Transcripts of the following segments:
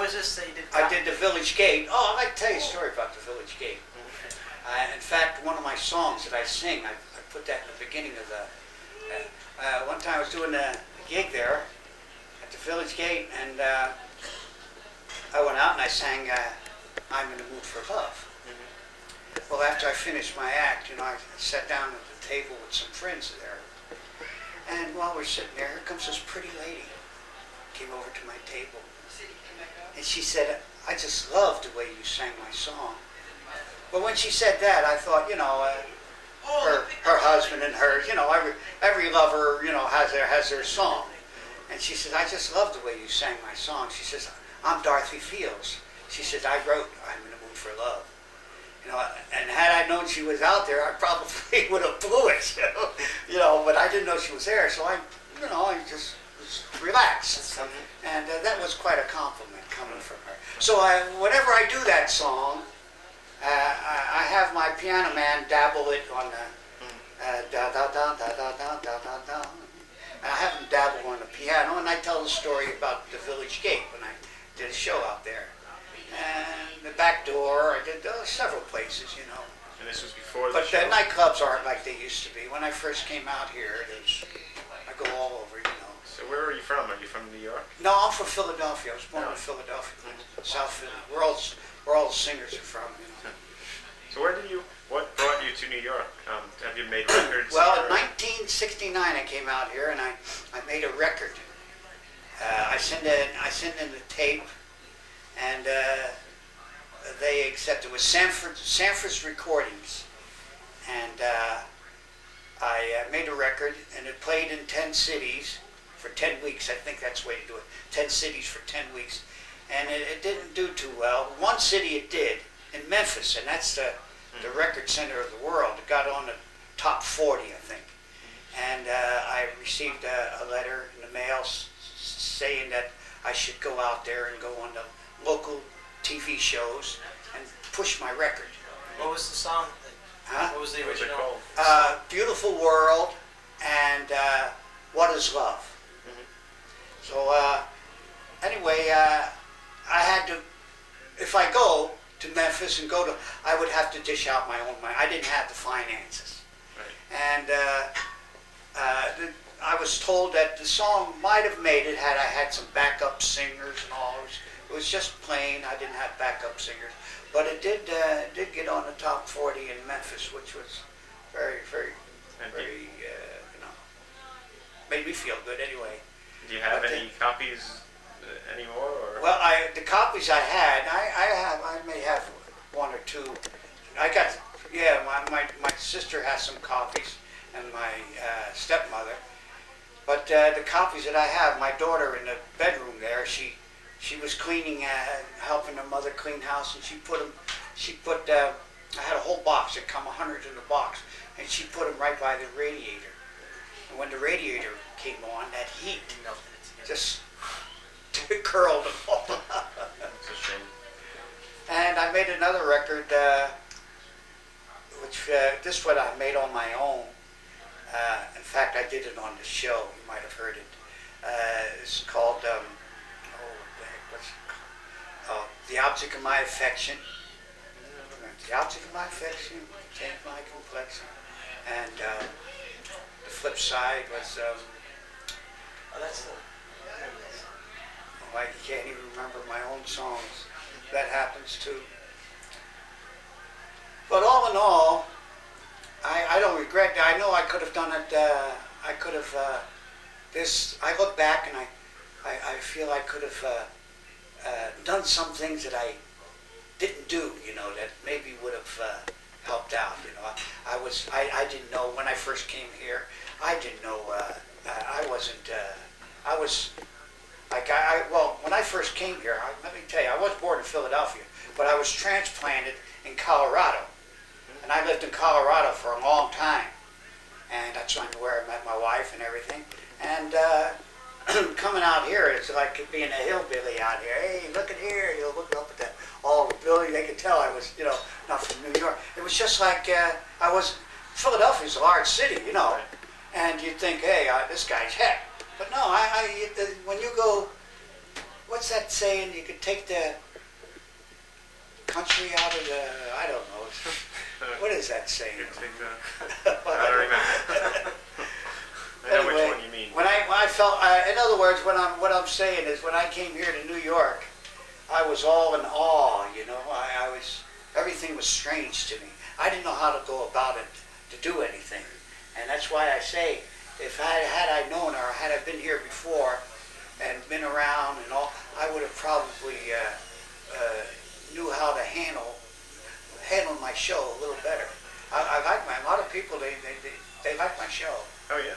was this that you did? I did the Village Gate. Oh, I'd like to tell you a story about the Village Gate. In fact, one of my songs that I sing, I put that in the beginning of the... one time I was doing a gig there at the Village Gate, and I went out and I sang I'm in the Mood for Love. Well, after I finished my act, you know, I sat down at the table with some friends there. And while we're sitting there, here comes this pretty lady. Came over to my table. And she said, I just loved the way you sang my song. But when she said that, I thought, you know, her husband and her, you know, every lover, you know, has their song. And she said, I just love the way you sang my song. She says, I'm Dorothy Fields. She said, I wrote I'm in the Mood for Love. You know, and had I known she was out there, I probably would have blew it, you know, but I didn't know she was there, so I just was relaxed. And that was quite a compliment coming from her. So whenever I do that song, I have my piano man dabble it on the da da da da da da da da da. And I have him dabble on the piano, and I tell the story about the Village Gate when I did a show out there. And the back door, I did several places, you know. And this was before the But show? the nightclubs aren't like they used to be. When I first came out here, I go all over, you know. So where are you from? Are you from New York? No, I'm from Philadelphia. I was born in Philadelphia, South Philly. Where all the singers are from, you know. So what brought you to New York? Have you made records? Well, in 1969 I came out here and I made a record. I sent in the tape, and they accepted. It was Sanford's Recordings, and I made a record, and it played in 10 cities for 10 weeks. I think that's the way to do it. 10 cities for 10 weeks, and it didn't do too well. One city it did, in Memphis, and that's the record center of the world. It got on the top 40, I think, and I received a letter in the mail saying that I should go out there and go on the local TV shows and push my record. What was the song? What was the original? Beautiful World and What Is Love. So anyway, I had to, if I go to Memphis and I would have to dish out my own money. I didn't have the finances. Right. And I was told that the song might have made it had I had some backup singers and all. It was just plain. I didn't have backup singers, but it did get on the top 40 in Memphis, which was very, you know, made me feel good anyway. Do you have any copies anymore? Or? Well, the copies I had, I may have one or two. I got, yeah, my sister has some copies, and my stepmother. But the copies that I have, my daughter in the bedroom there, she was cleaning, helping her mother clean house, and I had a whole box. There'd come 100 in the box, and she put them right by the radiator. And when the radiator came on, that heat just curled them all. That's a shame. And I made another record, which this one I made on my own. In fact, I did it on the show. You might have heard it. It's called, The Object of My Affection. The Object of My Affection changed my complexion. And the flip side was, I can't even remember my own songs. That happens too. But all in all, I don't regret that. I know I could have done it. I could have. I look back and I feel I could have done some things that I didn't do. You know, that maybe would have helped out. You know, I didn't know when I first came here. I didn't know. I wasn't. I was. Well, when I first came here, let me tell you, I was born in Philadelphia, but I was transplanted in Colorado. And I lived in Colorado for a long time. And that's where I met my wife and everything. And coming out here, it's like being a hillbilly out here. Hey, look at here. You know, look up at that, all the buildings. They could tell I was, you know, not from New York. It was just like Philadelphia's a large city, you know. And you'd think, hey, this guy's heck. But no, when you go, what's that saying? You could take the country out of the, I don't know. What is that saying? I don't remember. I know Anyway, which one you mean. when I felt, in other words, what I'm saying is, when I came here to New York, I was all in awe. You know, everything was strange to me. I didn't know how to go about it to do anything, and that's why I say, if had I known, or had I been here before and been around and all, I would have probably knew how to handle my show a little better. I like a lot of people. They like my show. Oh yeah.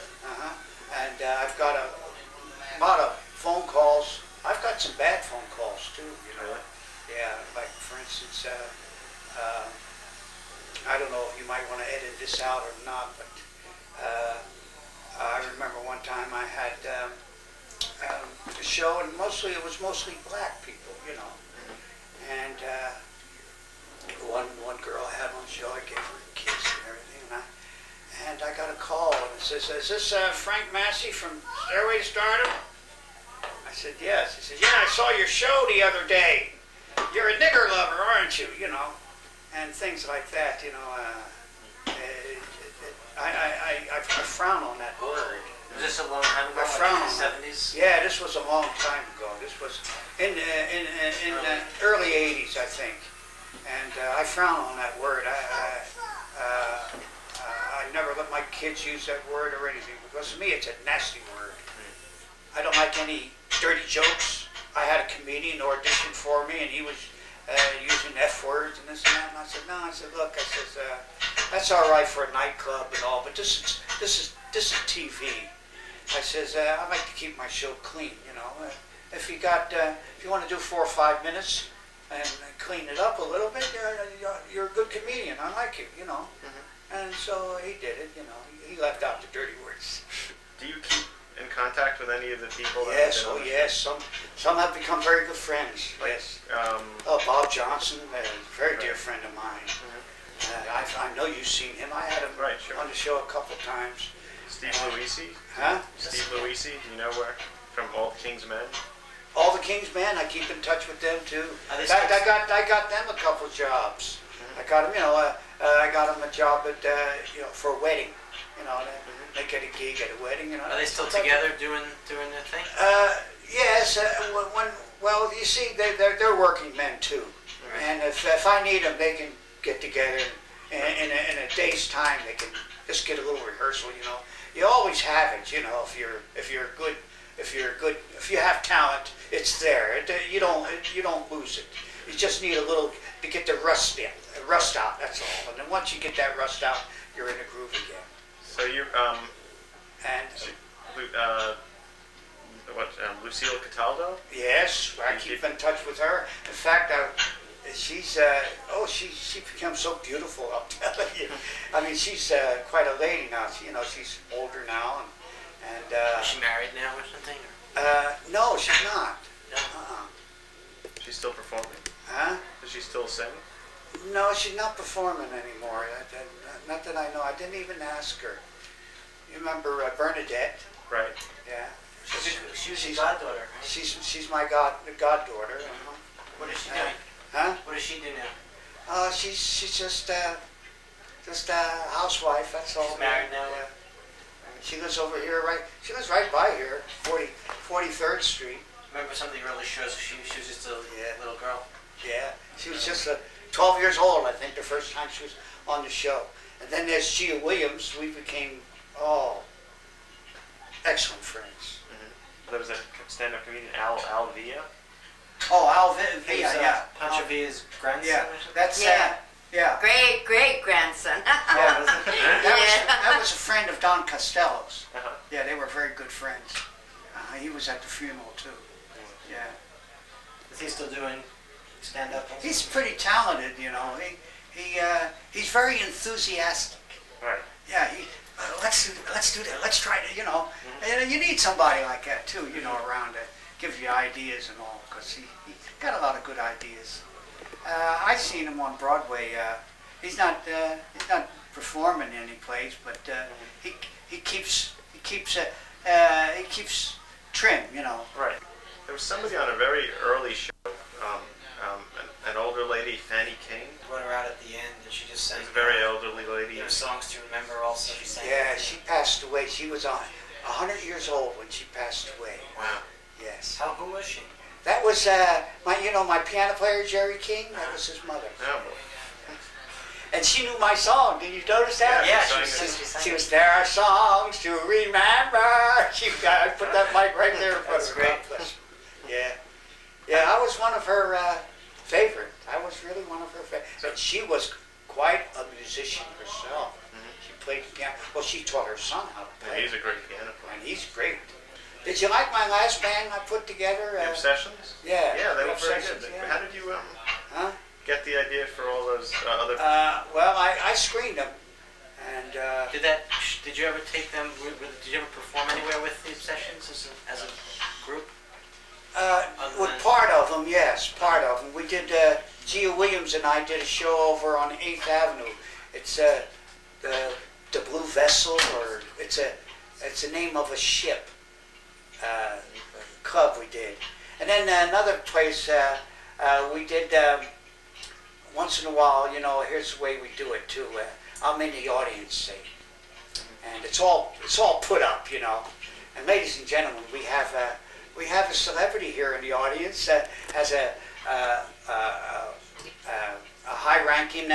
And I've got a lot of phone calls. I've got some bad phone calls too. You know. Really? Yeah. Like for instance, I don't know if you might want to edit this out or not, but I remember one time I had a show, and it was mostly black people, you know. And one girl I had on the show, I gave her a kiss and everything, and I got a call, and it says, "Is this Frank Masi from Stairway To Stardom?" I said, "Yes." He said, "Yeah, I saw your show the other day. You're a nigger lover, aren't you?" You know, and things like that. You know, I frown on that word. Was this a long time ago? I frown Like on the 70s? Yeah, this was a long time ago. This was in the early 80s, I think. And I frown on that word. I never let my kids use that word or anything, because to me it's a nasty word. I don't like any dirty jokes. I had a comedian audition for me, and he was using F words and this and that. And I said, "No." I said, "Look," I says, "that's all right for a nightclub and all, but this is TV." I says, "I like to keep my show clean, you know. If you want to do 4 or 5 minutes and clean it up a little bit, you're a good comedian. I like you, you know." And so he did it, you know. He left out the dirty words. Do you keep in contact with any of the people? That Yes, have been oh on the yes. Some have become very good friends. Yes. Oh, Bob Johnson, a very dear friend of mine. I know you've seen him. I had him on the show a couple times. Steve Luisi? Huh? Steve Luisi, do you know where? From All the King's Men? All the King's Men, I keep in touch with them too. Are they In fact, I got them a couple jobs. I got them, you know, I got them a job at, you know, for a wedding. You know, they get a gig at a wedding. You know. Are they still together doing their thing? Yes. Well, you see, they're working men too, and if I need them, they can get together in a day's time. They can just get a little rehearsal. You know, you always have it. You know, if you have talent, it's there. You don't lose it. You just need a little to get the rust out. That's all. And then once you get that rust out, you're in a groove again. So you're And Lucille Cataldo? yes, I keep in touch with her. In fact, she's she becomes so beautiful. I'll tell you. I mean, she's quite a lady now. She's older now, and Is she married now or something? no, she's not. No. She's still performing? Huh? Does she still sing? No, she's not performing anymore. Not that I know. I didn't even ask her. You remember Bernadette? Right. Yeah. She was your goddaughter, right? She's my goddaughter. What is she doing? Huh? What does she do now? She's just a housewife. That's all. She's married now? Yeah. She lives over here, right? She lives right by here, 43rd Street. Remember some of the early shows? She was just a little girl. Yeah. She was just 12 years old, I think, the first time she was on the show. And then there's Gia Williams. We became excellent friends. There was a stand-up comedian, Al Villa. Oh, Al He Villa, was, yeah. Pancho Villa's grandson Yeah, or something? that's Yeah. Great grandson. Yeah, that was a friend of Don Costello's. Uh-huh. Yeah, they were very good friends. He was at the funeral too. Yeah. Is he still doing stand-up? He's pretty talented, you know. He's very enthusiastic. Right. Yeah. Let's do that. Let's try it. You know. And you need somebody like that too. You know, around to give you ideas and all, because he got a lot of good ideas. I've seen him on Broadway. He's not performing any place, but he keeps trim. You know. Right. There was somebody on a very early show, an older lady, Fanny King. Brought her out at the end, and she just sang. It was a very elderly lady. Songs to remember. Also, she sang. Yeah, she passed away. She was 100 years old when she passed away. Wow. Yes. Who was she? That was my piano player, Jerry King. That was his mother. Oh, boy. And she knew my song. Did you notice that? Yeah, She was, there are songs to remember. I put that mic right there in front of her. That's God bless her. Yeah. Yeah, I was one of her favorite. I was really one of her favorite. And she was quite a musician herself. She played the piano. Well, she taught her son how to Yeah, play. he's a great piano player. And he's great. Did you like my last band I put together? The Obsessions? Yeah. Yeah, they the were very Obsessions, good. yeah. How did you Huh? get the idea for all those other... Well, I screened them. And Did you ever take them? Did you ever perform anywhere with the Obsessions as a group? with part of them, yes, part of them. We did, Gia Williams and I did a show over on 8th Avenue. It's the Blue Vessel, or it's the name of a ship, club we did. And then another place we did, once in a while, here's the way we do it too. I'm in the audience, say. And it's all put up, And ladies and gentlemen, we have a celebrity here in the audience that has a high-ranking,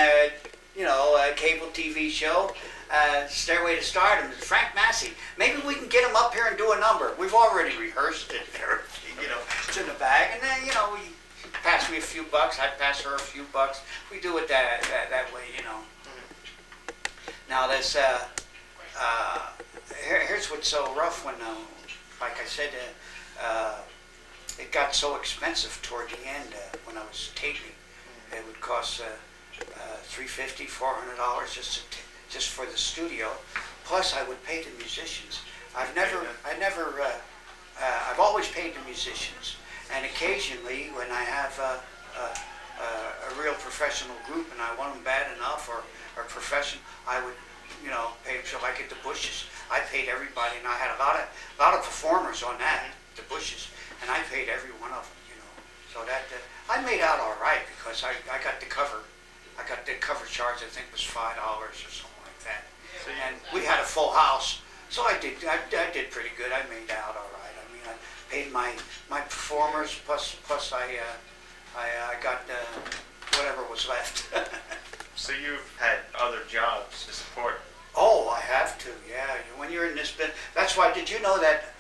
cable TV show, Stairway to Stardom. Frank Masi. Maybe we can get him up here and do a number. We've already rehearsed it. It's in the bag, and then we pass me a few bucks. I pass her a few bucks. We do it that way, Now there's here's what's so rough when, like I said, it got so expensive toward the end when I was taping. It would cost $350, $400 just for the studio. Plus, I would pay the musicians. I've always paid the musicians, and occasionally when I have a real professional group and I want them bad enough, or professional, I would pay them. So like at the Bushes, I paid everybody, and I had a lot of performers on that, the Bushes, and I paid every one of them, So that I made out all right because I got the cover. I got the cover charge. I think was $5 or something like that. And we had a full house, so I did pretty good. I made out all right. I mean, I paid my performers plus I got whatever was left. So you've had other jobs to support? Oh, I have to. Yeah, when you're in this business, that's why. Did you know that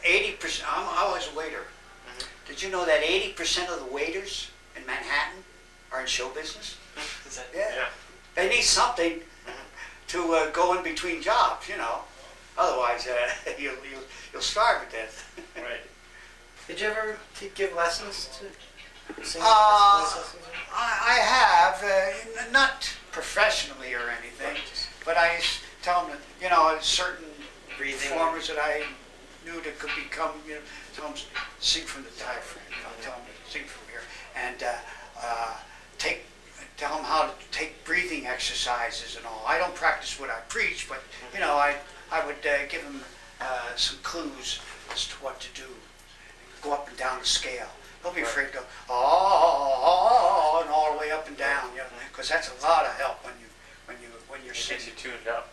80%? I was a waiter. Did you know that 80% of the waiters in Manhattan are in show business? Is that, Yeah. They need something to go in between jobs, Otherwise, you'll starve to death. Right. Did you ever give lessons to singing? I have, not professionally or anything, but I used to tell them that, certain Breathing. performers that I knew that could become, tell them sing from the diaphragm, tell them to sing from here, and tell them how to take breathing exercises and all. I don't practice what I preach, but I would give them some clues as to what to do. Go up and down the scale. Don't be afraid to go and all the way up and down, because that's a lot of help when you're It singing. gets you tuned up.